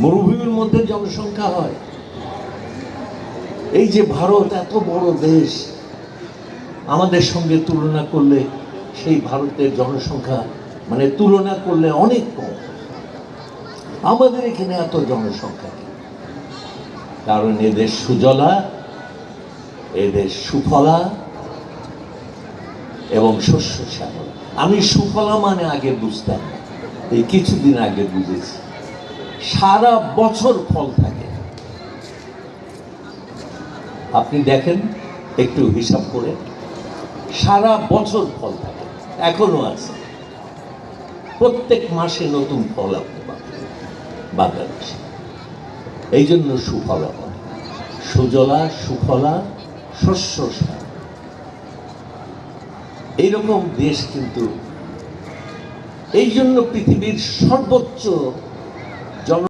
মরুভূমির মধ্যে জনসংখ্যা হয়। এই যে ভারত এত বড় দেশ, আমাদের সঙ্গে তুলনা করলে সেই ভারতের জনসংখ্যা মানে তুলনা করলে অনেক কম। আমাদের এখানে এত জনসংখ্যা, কারণ এদেশ সুজলা, এদেশ সুফলা এবং শস্য শ্যামলা। আমি সুফলা মানে আগে বুঝতাম না, এই কিছুদিন আগে বুঝেছি। সারা বছর ফল থাকে। আপনি দেখেন, একটু হিসাব করে, সারা বছর ফল থাকে, এখনো আছে। প্রত্যেক মাসে নতুন ফল আপনি পাবেন বাংলাদেশে। এই জন্য সুফলা বলে, সুজলা সুফলা শস্য শ্যামলা। এইরকম দেশ কিন্তু এই জন্য পৃথিবীর সর্বোচ্চ